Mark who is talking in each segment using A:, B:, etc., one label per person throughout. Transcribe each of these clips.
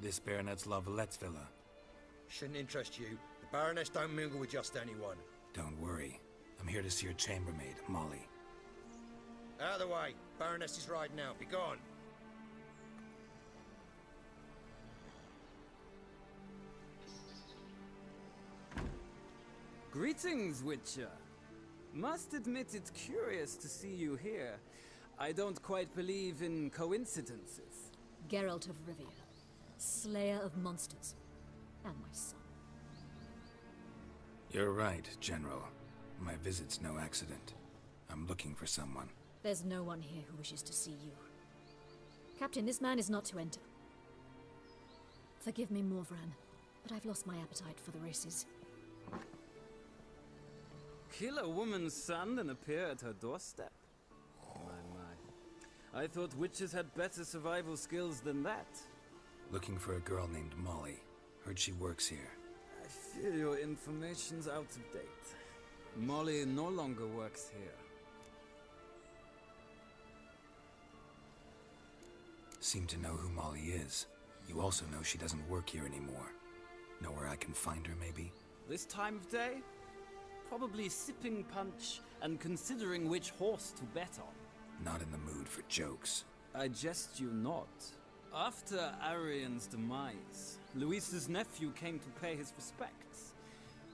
A: This Baronet's Lavallette's villa.
B: Shouldn't interest you. The Baroness don't mingle with just anyone.
A: Don't worry. I'm here to see your chambermaid, Molly.
B: Out of the way. Baroness is riding out. Be gone.
C: Greetings, Witcher. Must admit it's curious to see you here. I don't quite believe in coincidences.
D: Geralt of Rivia, slayer of monsters, and my son.
A: You're right, General. My visit's no accident. I'm looking for someone.
D: There's no one here who wishes to see you. Captain, this man is not to enter. Forgive me, Morvran, but I've lost my appetite for the races.
C: Kill a woman's son and appear at her doorstep? My. I thought witches had better survival skills than that.
A: Looking for a girl named Molly. Heard she works here.
C: I fear your information's out of date. Molly no longer works here.
A: Seem to know who Molly is. You also know she doesn't work here anymore. Know where I can find her, maybe?
C: This time of day? Probably sipping punch and considering which horse to bet on.
A: Not in the mood for jokes.
C: I jest you not. After Arian's demise, Luis's nephew came to pay his respects.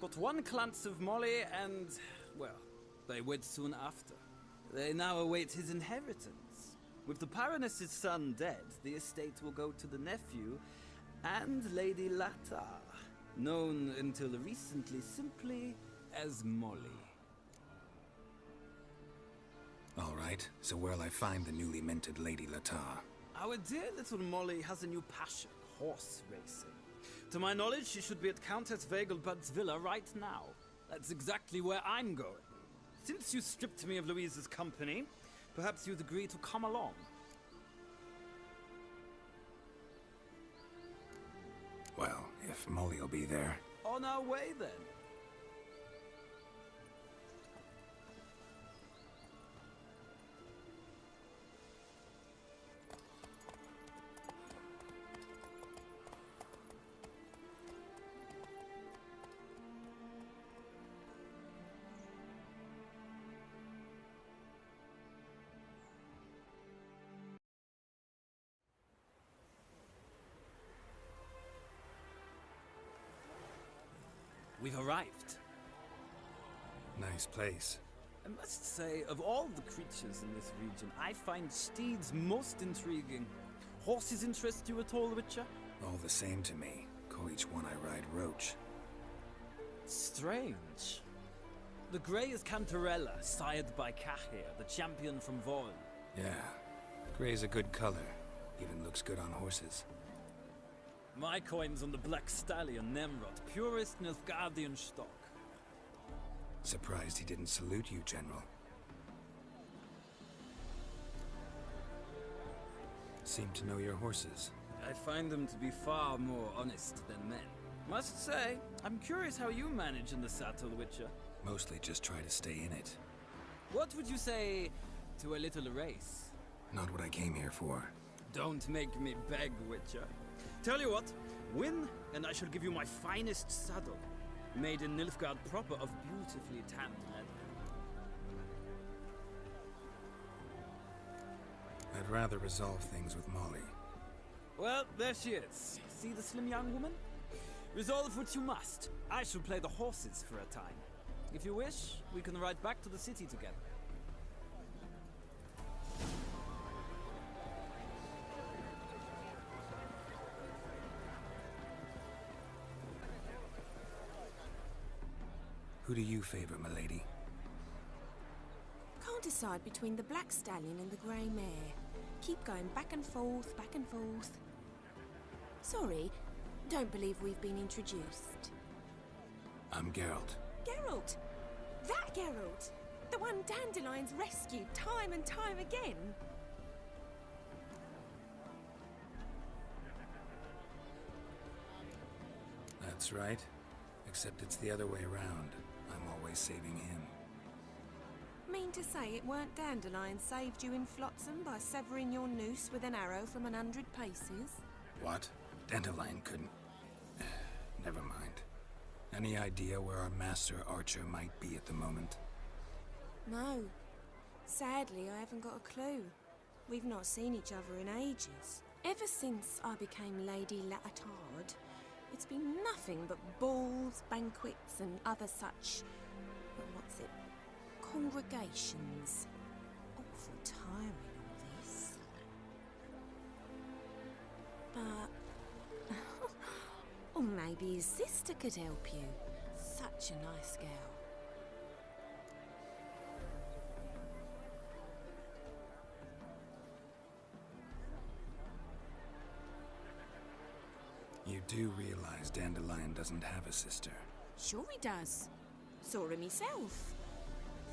C: Got one glance of Molly and, well, they wed soon after. They now await his inheritance. With the Baroness's son dead, the estate will go to the nephew and Lady Lata, known until recently simply as Molly.
A: All right, so where'll I find the newly minted Lady Lata?
C: Our dear little Molly has a new passion, horse racing. To my knowledge, she should be at Countess Vegelbud's villa right now. That's exactly where I'm going. Since you stripped me of Louise's company, perhaps you'd agree to come along.
A: Well, if Molly'll be there.
C: On our way, then. We've arrived.
A: Nice place.
C: I must say, of all the creatures in this region, I find steeds most intriguing. Horses interest you at all, Witcher?
A: All the same to me. Call each one I ride Roach.
C: Strange. The grey is Cantarella, sired by Cahir, the champion from Vorn.
A: Yeah. Gray's a good color. Even looks good on horses.
C: My coin's on the Black Stallion, Nemrod, purest Nilfgaardian stock.
A: Surprised he didn't salute you, General. Seem to know your horses.
C: I find them to be far more honest than men. Must say, I'm curious how you manage in the saddle, Witcher.
A: Mostly just try to stay in it.
C: What would you say to a little race?
A: Not what I came here for.
C: Don't make me beg, Witcher. Tell you what, win, and I shall give you my finest saddle. Made in Nilfgaard proper of beautifully tanned leather.
A: I'd rather resolve things with Molly.
C: Well, there she is. See the slim young woman? Resolve what you must. I shall play the horses for a time. If you wish, we can ride back to the city together.
A: Who do you favor, milady?
E: Can't decide between the Black Stallion and the Grey Mare. Keep going back and forth, back and forth. Sorry, don't believe we've been introduced.
A: I'm Geralt.
E: Geralt! That Geralt! The one Dandelion's rescued time and time again!
A: That's right. Except it's the other way around. I'm always saving him.
E: Mean to say it weren't Dandelion saved you in Flotsam by severing your noose with an arrow from 100 paces?
A: What? Dandelion couldn't... Never mind. Any idea where our master archer might be at the moment?
E: No. Sadly, I haven't got a clue. We've not seen each other in ages. Ever since I became Lady Latard, it's been nothing but balls, banquets, and other such... what's it? Congregations. Awful tiring, all this. But... or maybe his sister could help you. Such a nice girl.
A: You do realize Dandelion doesn't have a sister?
E: Sure he does. Saw him myself.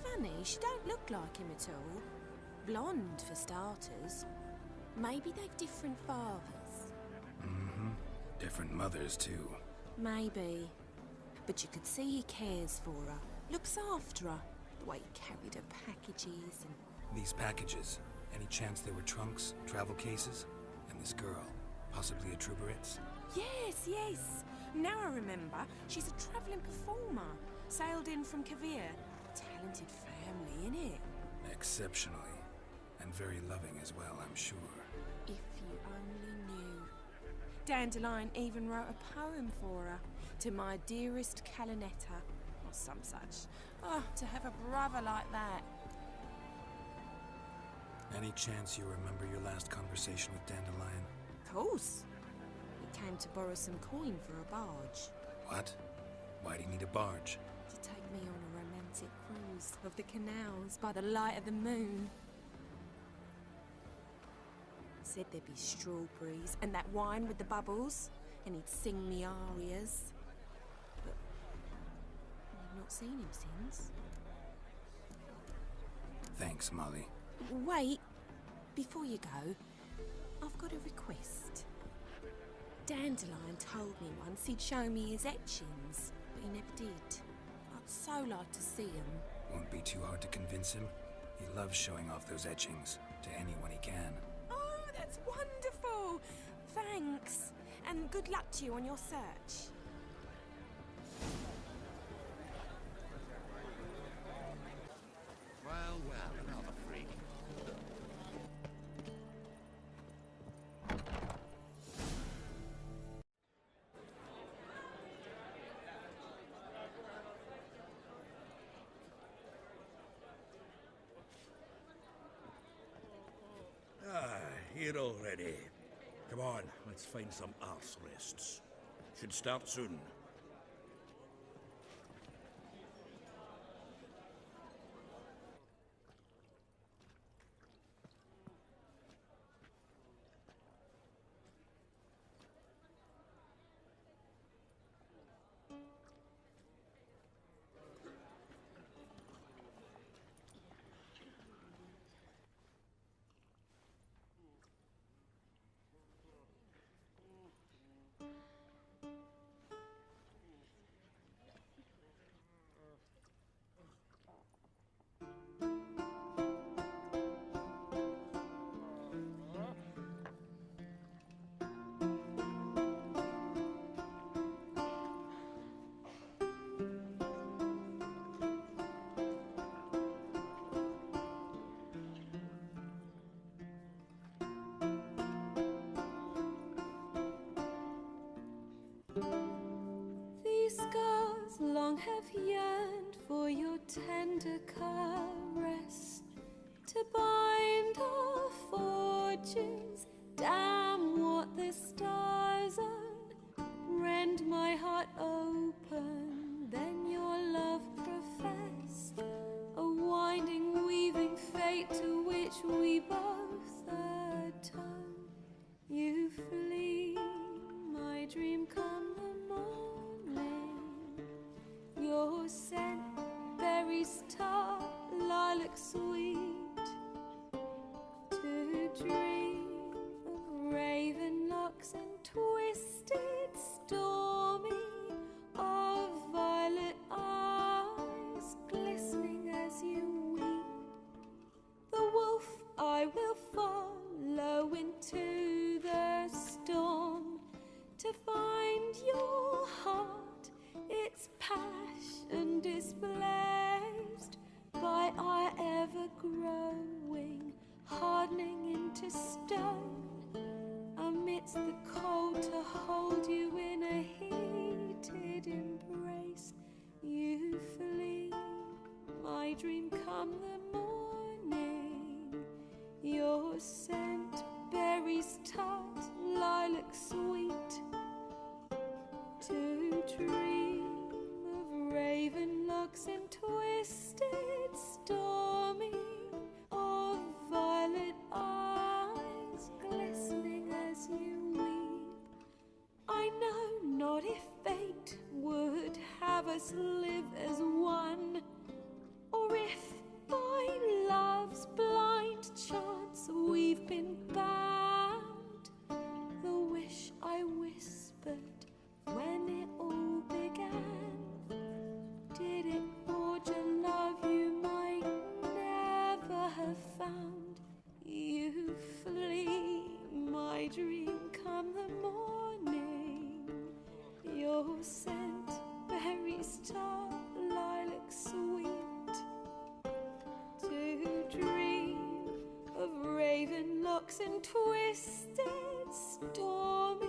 E: Funny, she don't look like him at all. Blonde, for starters. Maybe they've different fathers.
A: Mm-hmm. Different mothers, too.
E: Maybe. But you could see he cares for her. Looks after her. The way he carried her packages and...
A: These packages, any chance they were trunks, travel cases? And this girl, possibly a Truberitz?
E: Yes, yes. Now I remember. She's a travelling performer. Sailed in from Kavir. Talented family, innit?
A: Exceptionally. And very loving as well, I'm sure.
E: If you only knew. Dandelion even wrote a poem for her. To my dearest Calinetta. Or some such. Oh, to have a brother like that.
A: Any chance you remember your last conversation with Dandelion?
E: Of course. He came to borrow some coin for a barge.
A: What? Why do you need a barge?
E: To take me on a romantic cruise of the canals by the light of the moon. Said there'd be strawberries and that wine with the bubbles, and he'd sing me arias. But I've not seen him since.
A: Thanks, Molly.
E: Wait, before you go, I've got a request. Dandelion told me once he'd show me his etchings, but he never did. I'd so like to see them.
A: Won't be too hard to convince him. He loves showing off those etchings to anyone he can.
E: Oh, that's wonderful! Thanks, and good luck to you on your search.
B: Well, another freak. Here already. Come on, let's find some arse rests. Should start soon.
F: These scars long have yearned for your tender caress, to bind our fortunes. Damn what the stars own. Rend my heart open, then your love professed, a winding, weaving fate to which we both atone. You flee, my dream come the morning. Your scent, berries tart, lilac sweet. To dream of raven locks and twisted, stormy, of violet eyes glistening as you weep. The wolf I will follow into the storm, dream come the morning. Your scent, berries tart, lilac sweet. To dream of raven locks and twisted stormy, of violet eyes glistening as you weep. I know not if fate would have us live as one, or if by love's blind chance we've been bound. The wish I whispered when it all began, did it forge a love you might never have found? You flee, my dream come the morning. Your scent, berries tart, lilac sweet. To dream of raven locks and twisted stormy,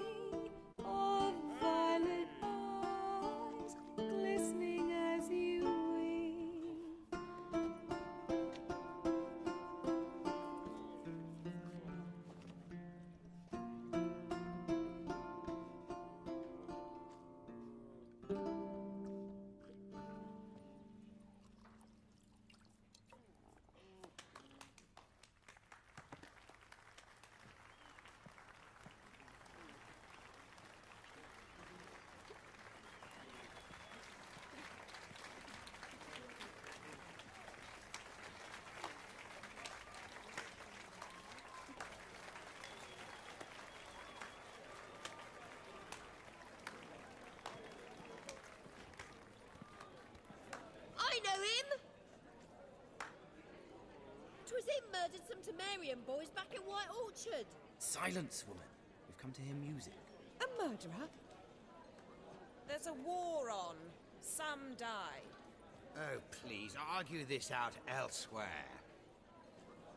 F: of violet eyes glistening as you weep.
G: I know him! 'Twas him murdered some Temerian boys back in White Orchard.
H: Silence, woman. We've come to hear music.
G: A murderer?
I: There's a war on. Some die.
J: Oh, please, argue this out elsewhere.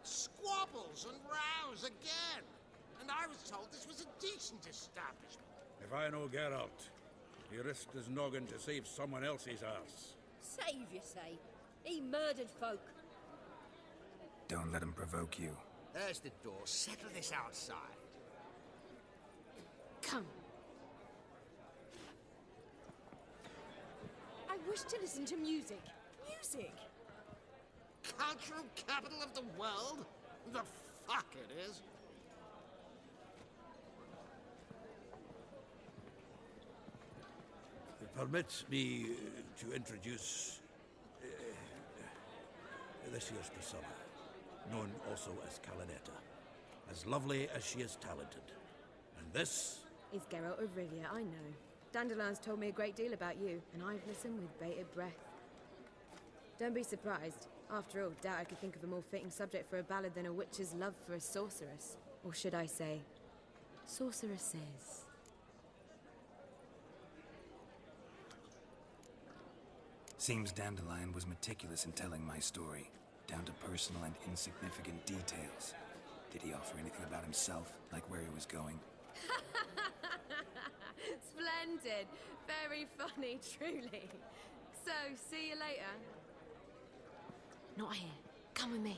J: Squabbles and rows again! And I was told this was a decent establishment.
B: If I know Geralt, he risked his noggin to save someone else's arse.
G: Save, you say? He murdered folk.
A: Don't let him provoke you.
J: There's the door. Settle this outside.
G: Come. I wish to listen to music.
I: Music!
J: Cultural capital of the world? The fuck it is.
B: Permit me to introduce this here's Priscilla, known also as Calinetta. As lovely as she is talented. And this?
K: Is Geralt of Rivia, I know. Dandelion's told me a great deal about you, and I've listened with bated breath. Don't be surprised. After all, doubt I could think of a more fitting subject for a ballad than a witch's love for a sorceress. Or should I say, sorceresses.
A: Seems Dandelion was meticulous in telling my story, down to personal and insignificant details. Did he offer anything about himself, like where he was going?
K: Splendid. Very funny, truly. So, see you later. Not here. Come with me.